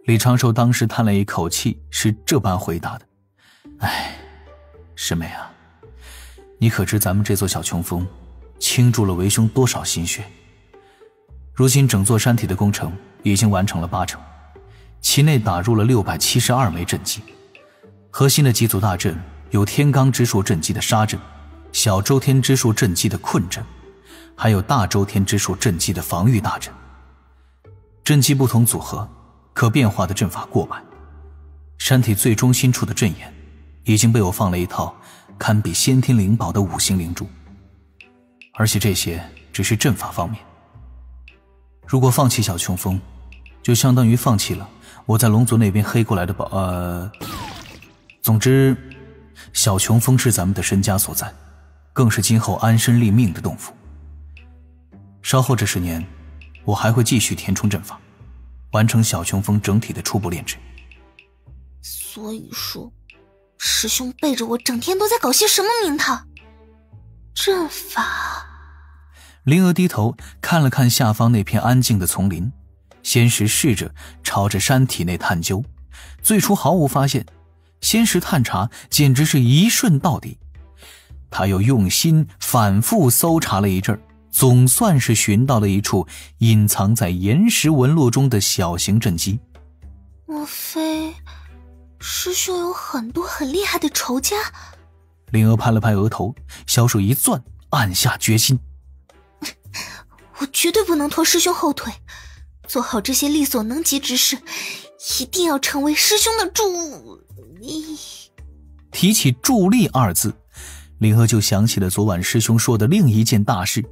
李长寿当时叹了一口气，是这般回答的：哎，师妹啊，你可知咱们这座小琼峰倾注了为兄多少心血？如今整座山体的工程已经完成了80%，其内打入了672枚阵基。核心的几组大阵有天罡之术阵基的杀阵，小周天之术阵基的困阵，还有大周天之术阵基的防御大阵。阵基不同组合，可变化的阵法过百。山体最中心处的阵眼已经被我放了一套堪比先天灵宝的5星灵珠，而且这些只是阵法方面。如果放弃小琼峰，就相当于放弃了我在龙族那边黑过来的总之，小琼峰是咱们的身家所在，更是今后安身立命的洞府。稍后这10年，我还会继续填充阵法，完成小琼峰整体的初步炼制。所以说，师兄背着我整天都在搞些什么名堂？阵法。灵儿低头看了看下方那片安静的丛林，仙石试着朝着山体内探究，最初毫无发现，仙石探查简直是一瞬到底。他又用心反复搜查了一阵，总算是寻到了一处隐藏在岩石纹路中的小型阵基。莫非师兄有很多很厉害的仇家？灵儿拍了拍额头，小手一攥，暗下决心。我绝对不能拖师兄后腿，做好这些力所能及之事，一定要成为师兄的助力。提起助力2字，灵儿就想起了昨晚师兄说的另一件大事。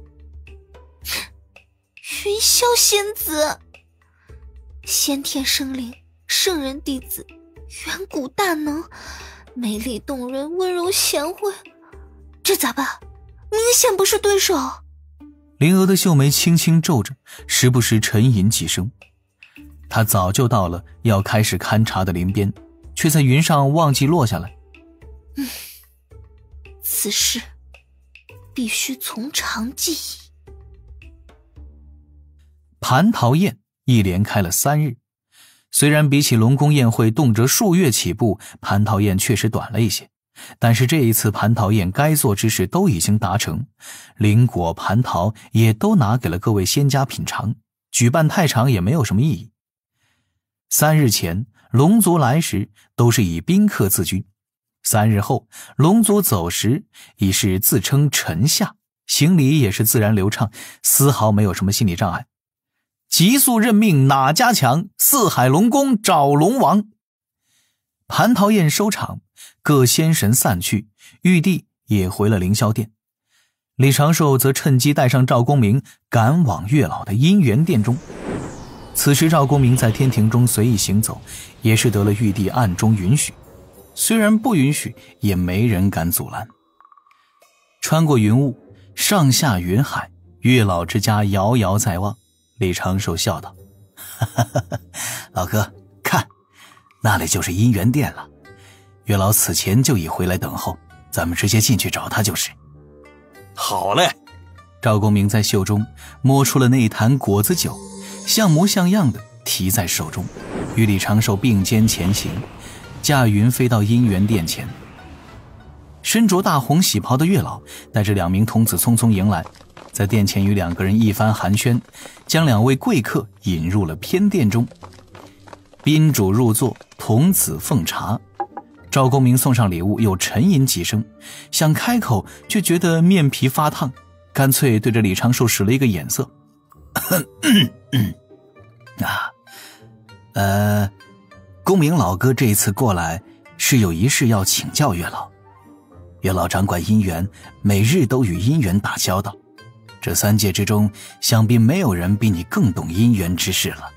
云霄仙子，先天生灵，圣人弟子，远古大能，美丽动人，温柔贤惠，这咋办？明显不是对手。灵儿的秀眉轻轻皱着，时不时沉吟几声。她早就到了要开始勘察的林边，却在云上忘记落下来。此事必须从长计议。蟠桃宴一连开了3日，虽然比起龙宫宴会动辄数月起步，蟠桃宴确实短了一些，但是这一次蟠桃宴该做之事都已经达成，灵果蟠桃也都拿给了各位仙家品尝，举办太长也没有什么意义。3日前龙族来时都是以宾客自居，3日后龙族走时已是自称臣下，行礼也是自然流畅，丝毫没有什么心理障碍。急速任命哪家强，四海龙宫找龙王。蟠桃宴收场，各仙神散去，玉帝也回了凌霄殿。李长寿则趁机带上赵公明赶往月老的姻缘殿中。此时赵公明在天庭中随意行走，也是得了玉帝暗中允许，虽然不允许也没人敢阻拦。穿过云雾，上下云海，月老之家遥遥在望。李长寿笑道：老哥，看，那里就是姻缘殿了，月老此前就已回来等候，咱们直接进去找他就是。好嘞。赵公明在袖中摸出了那坛果子酒，像模像样的提在手中，与李长寿并肩前行，驾云飞到姻缘殿前。身着大红喜袍的月老带着2名童子匆匆迎来，在殿前与2个人一番寒暄，将2位贵客引入了偏殿中。宾主入座，童子奉茶。赵公明送上礼物，又沉吟几声，想开口却觉得面皮发烫，干脆对着李长寿使了一个眼色。公明老哥这一次过来是有一事要请教月老。月老掌管姻缘，每日都与姻缘打交道，这3界之中想必没有人比你更懂姻缘之事了。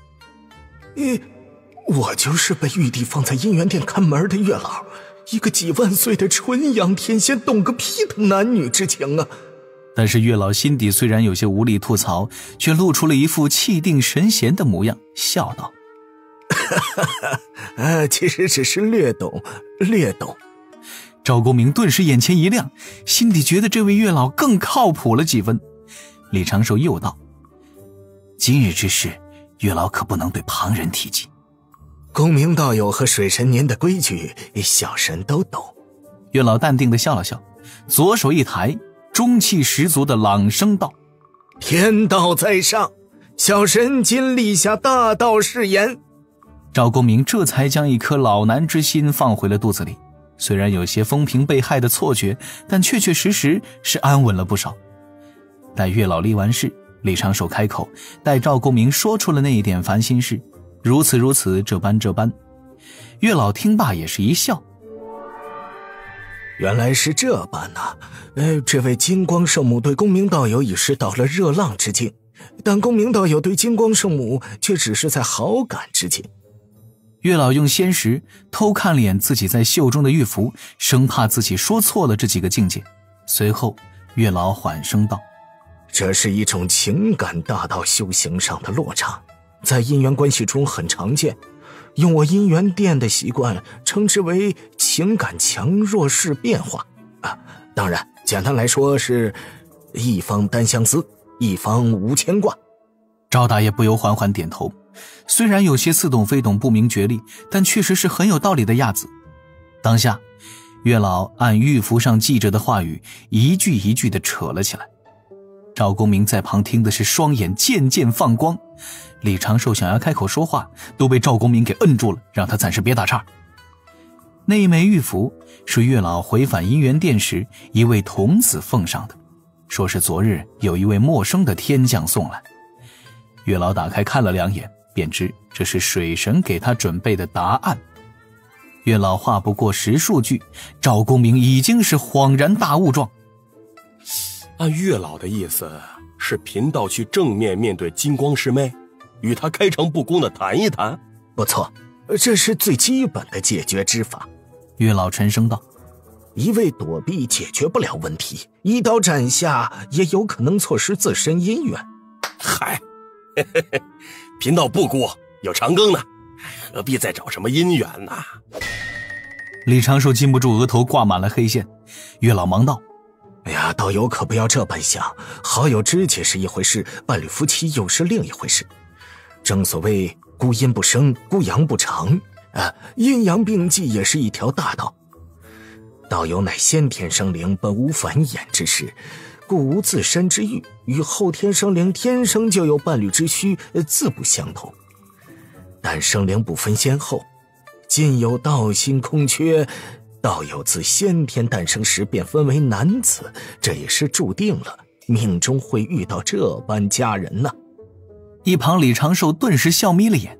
我就是被玉帝放在姻缘殿看门的月老，一个几万岁的纯阳天仙，懂个屁的男女之情啊！但是月老心底虽然有些无力吐槽，却露出了一副气定神闲的模样，笑道：其实只是略懂。赵公明顿时眼前一亮，心底觉得这位月老更靠谱了几分。李长寿又道：今日之事，月老可不能对旁人提及。公明道友和水神您的规矩，小神都懂。月老淡定地笑了笑，左手一抬，中气十足的朗声道：天道在上，小神今立下大道誓言。赵公明这才将一颗老男之心放回了肚子里，虽然有些风评被害的错觉，但确确实实是安稳了不少。待月老立完誓，李长寿开口，待赵公明说出了那一点烦心事，如此如此，这般这般。月老听罢也是一笑，原来是这般呐。这位金光圣母对公明道友已是到了热浪之境，但公明道友对金光圣母却只是在好感之境。月老用仙识偷看了眼自己在袖中的玉符，生怕自己说错了这几个境界。随后月老缓声道：这是一种情感大道修行上的落差，在姻缘关系中很常见，用我姻缘殿的习惯称之为情感强弱势变化当然简单来说是一方单相思，一方无牵挂。赵大爷不由缓缓点头，虽然有些似懂非懂不明觉厉，但确实是很有道理的样子。当下月老按玉符上记着的话语一句一句地扯了起来，赵公明在旁听的是双眼渐渐放光，李长寿想要开口说话，都被赵公明给摁住了，让他暂时别打岔。那一枚玉符是月老回返姻缘殿时一位童子奉上的，说是昨日有一位陌生的天将送来。月老打开看了两眼，便知这是水神给他准备的答案。月老话不过10数句，赵公明已经是恍然大悟状。按月老的意思，是贫道去正面面对金光师妹，与她开诚布公的谈一谈。不错，这是最基本的解决之法。月老沉声道：一味躲避解决不了问题，一刀斩下也有可能错失自身姻缘。嗨，贫道不孤，有长庚呢，何必再找什么姻缘呢？李长寿禁不住额头挂满了黑线，月老忙道：哎呀，道友可不要这般想，好友知己是一回事，伴侣夫妻又是另一回事。正所谓孤阴不生，孤阳不长阴阳并济也是一条大道。道友乃先天生灵，本无繁衍之事，故无自身之欲，与后天生灵天生就有伴侣之需自不相同。但生灵不分先后，今有道心空缺，道友自先天诞生时便分为男子，这也是注定了，命中会遇到这般佳人呐。一旁李长寿顿时笑眯了眼，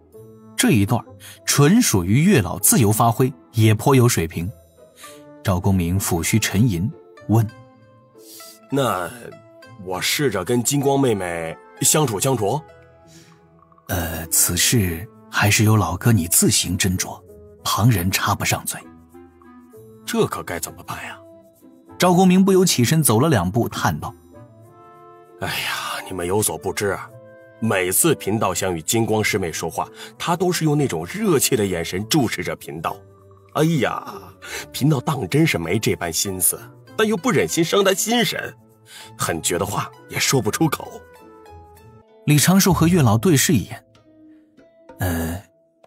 这一段纯属于月老自由发挥，也颇有水平。赵公明抚须沉吟，问：那我试着跟金光妹妹相处相处？此事还是由老哥你自行斟酌，旁人插不上嘴。这可该怎么办呀？赵公明不由起身走了2步，叹道：哎呀，你们有所不知啊，每次贫道想与金光师妹说话，她都是用那种热切的眼神注视着贫道。哎呀，贫道当真是没这般心思，但又不忍心伤她心神，很绝的话也说不出口。李长寿和月老对视一眼。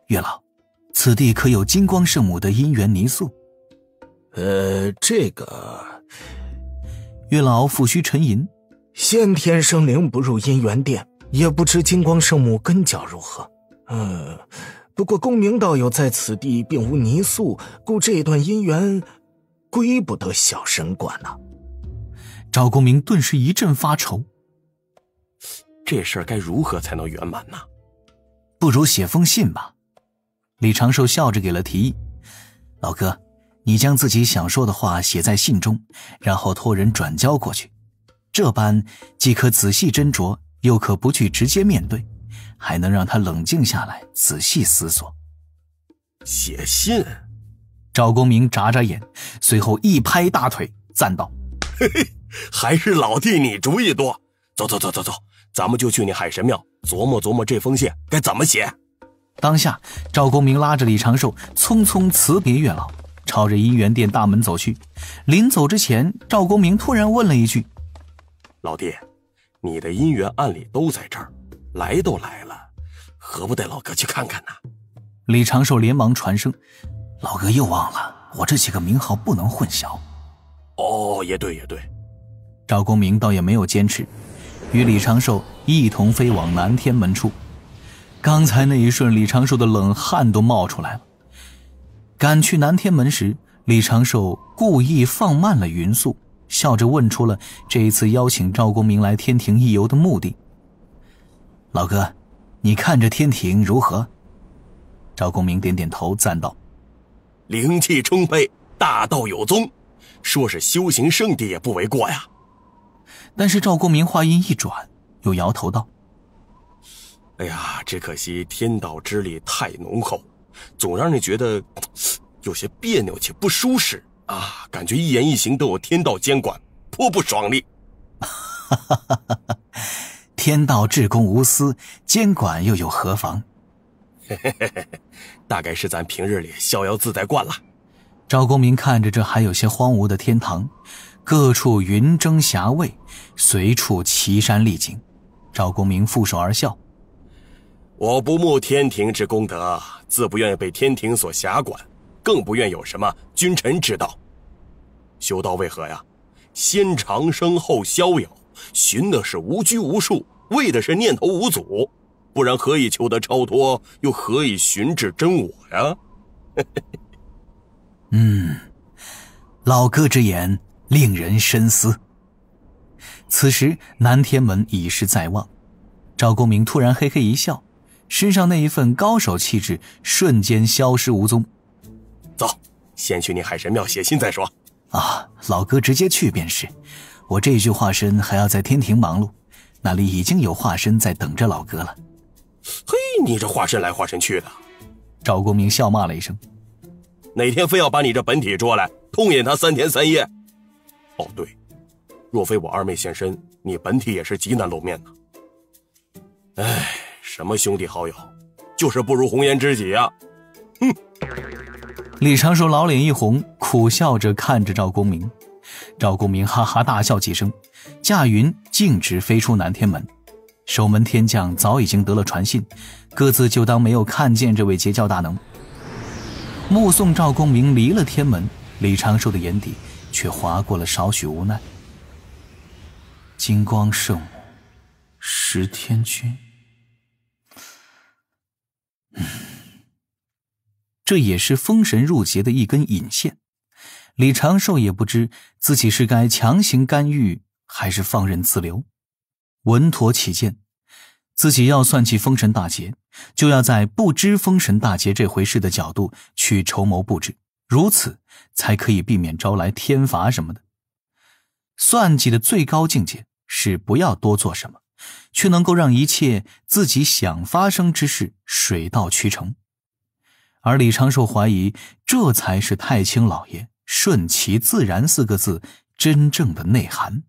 月老，此地可有金光圣母的姻缘泥塑？这个……月老抚须沉吟，先天生灵不入姻缘殿，也不知金光圣母根脚如何。不过公明道友在此地并无泥塑，故这段姻缘归不得小神管呐。赵公明顿时一阵发愁，这事儿该如何才能圆满呢？不如写封信吧。李长寿笑着给了提议。老哥，你将自己想说的话写在信中，然后托人转交过去，这般既可仔细斟酌，又可不去直接面对，还能让他冷静下来仔细思索。写信？赵公明眨眨眼，随后一拍大腿赞道：嘿嘿，还是老弟你主意多。走，咱们就去那海神庙琢磨琢磨这封信该怎么写。当下赵公明拉着李长寿匆匆辞别月老，朝着姻缘殿大门走去。临走之前，赵公明突然问了一句：老弟，你的姻缘按理都在这儿，来都来了，何不带老哥去看看呢？李长寿连忙传声：“老哥又忘了，我这几个名号不能混淆。”哦，也对也对。赵公明倒也没有坚持，与李长寿一同飞往南天门处。刚才那一瞬，李长寿的冷汗都冒出来了。赶去南天门时，李长寿故意放慢了匀速，笑着问出了这一次邀请赵公明来天庭一游的目的。老哥，你看这天庭如何？赵公明点点头，赞道：灵气充沛，大道有宗，说是修行圣地也不为过呀。但是赵公明话音一转，又摇头道：哎呀，只可惜天道之力太浓厚，总让人觉得有些别扭且不舒适啊，感觉一言一行都有天道监管，颇不爽利。天道至公无私，监管又有何妨？大概是咱平日里逍遥自在惯了。赵公明看着这还有些荒芜的天堂，各处云蒸霞蔚，随处奇山丽景，赵公明负手而笑：我不慕天庭之功德，自不愿被天庭所辖管，更不愿有什么君臣之道。修道为何呀？先长生后逍遥，寻的是无拘无束，为的是念头无阻，不然何以求得超脱，又何以寻至真我呀？老哥之言令人深思。此时南天门已是在望，赵公明突然嘿嘿一笑，身上那一份高手气质瞬间消失无踪。走，先去你海神庙写信再说。啊，老哥直接去便是，我这一具化身还要在天庭忙碌，那里已经有化身在等着老哥了。嘿，你这化身来化身去的。赵公明笑骂了一声：哪天非要把你这本体捉来痛饮他3天3夜？哦对，若非我二妹现身，你本体也是极难露面的。哎，什么兄弟好友，就是不如红颜知己啊。哼！李长寿老脸一红，苦笑着看着赵公明。赵公明哈哈大笑几声，驾云径直飞出南天门。守门天将早已经得了传信，各自就当没有看见这位截教大能。目送赵公明离了天门，李长寿的眼底却划过了少许无奈。金光圣母，十天君，这也是封神入劫的一根引线。李长寿也不知自己是该强行干预，还是放任自流。稳妥起见，自己要算计封神大劫，就要在不知封神大劫这回事的角度去筹谋布置，如此才可以避免招来天罚什么的。算计的最高境界是不要多做什么，却能够让一切自己想发生之事水到渠成。而李长寿怀疑，这才是太清老爷顺其自然4个字真正的内涵。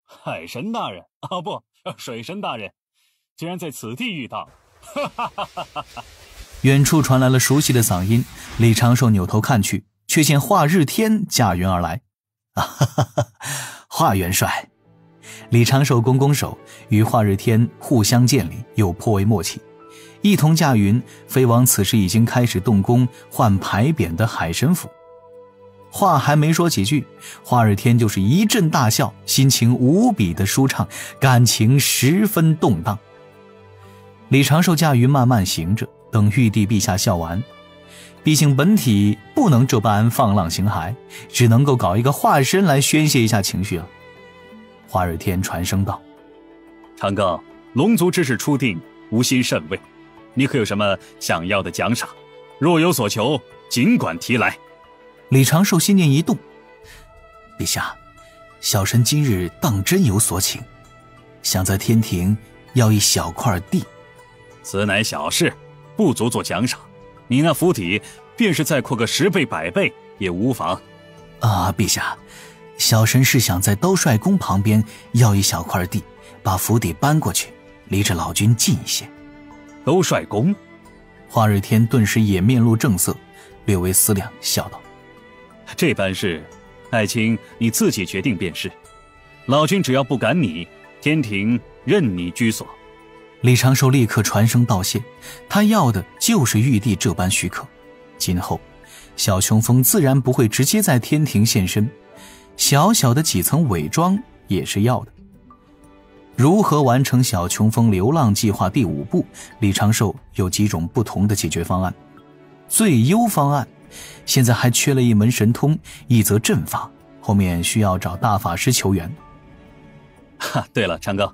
海神大人啊，不，水神大人，竟然在此地遇到！远处传来了熟悉的嗓音，李长寿扭头看去，却见华日天驾云而来。华元帅！李长寿拱拱手，与华日天互相见礼，又颇为默契，一同驾云飞往此时已经开始动工换牌匾的海神府。话还没说几句，华日天就是一阵大笑，心情无比的舒畅，感情十分动荡。李长寿驾云慢慢行着，等玉帝陛下笑完。毕竟本体不能这般放浪形骸，只能够搞一个化身来宣泄一下情绪了。华日天传声道：长庚，龙族之事初定，吾心甚慰，你可有什么想要的奖赏？若有所求，尽管提来。李长寿心念一动，陛下，小臣今日当真有所请，想在天庭要一小块地。此乃小事，不足做奖赏。你那府邸便是再扩个10倍100倍也无妨。啊，陛下，小臣是想在兜率宫旁边要一小块地，把府邸搬过去，离着老君近一些。兜率宫？华日天顿时也面露正色，略微思量，笑道：这般事，爱卿你自己决定便是。老君只要不赶你，天庭任你居所。李长寿立刻传声道谢，他要的就是玉帝这般许可。今后小琼峰自然不会直接在天庭现身，小小的几层伪装也是要的。如何完成小琼峰流浪计划第5步，李长寿有几种不同的解决方案。最优方案现在还缺了一门神通，一则阵法，后面需要找大法师求援。对了，长哥，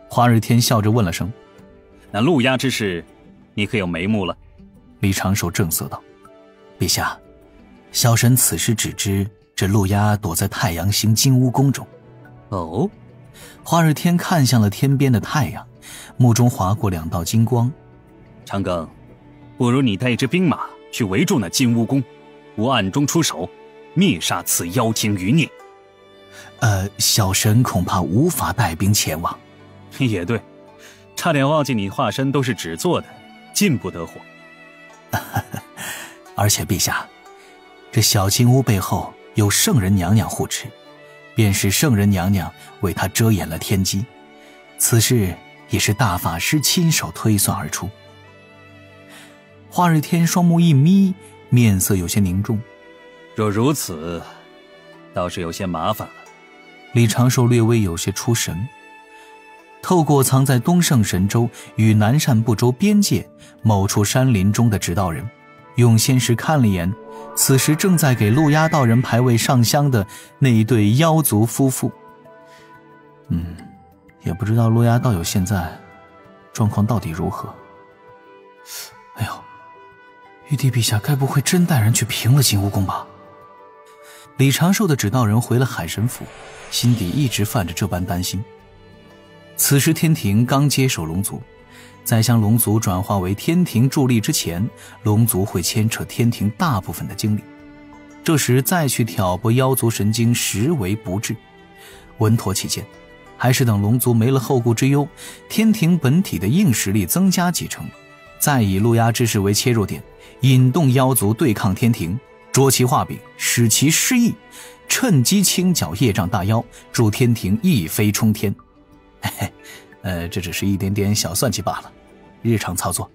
华日天笑着问了声：“那陆压之事，你可有眉目了？”李长寿正色道：“陛下，小神此时只知这陆压躲在太阳星金乌宫中。”哦。华日天看向了天边的太阳，目中划过2道金光。长庚，不如你带一支兵马去围住那金乌宫，我暗中出手，灭杀此妖精余孽。小神恐怕无法带兵前往。也对，差点忘记你化身都是纸做的，进不得火。而且陛下，这小金屋背后有圣人娘娘护持，便是圣人娘娘为他遮掩了天机，此事也是大法师亲手推算而出。华日天双目一眯，面色有些凝重。若如此，倒是有些麻烦了。李长寿略微有些出神，透过藏在东胜神州与南赡部洲边界某处山林中的指导人，用仙识看了一眼此时正在给陆压道人牌位上香的那一对妖族夫妇。也不知道陆压道友现在状况到底如何。哎呦，玉帝陛下该不会真带人去平了金乌宫吧？李长寿的指导人回了海神府，心底一直泛着这般担心。此时天庭刚接手龙族，在将龙族转化为天庭助力之前，龙族会牵扯天庭大部分的精力，这时再去挑拨妖族神经实为不智。稳妥起见，还是等龙族没了后顾之忧，天庭本体的硬实力增加几成，再以陆压之事为切入点，引动妖族对抗天庭，捉其画柄，使其失意，趁机清剿业障大妖，助天庭一飞冲天。这只是一点点小算计罢了，日常操作。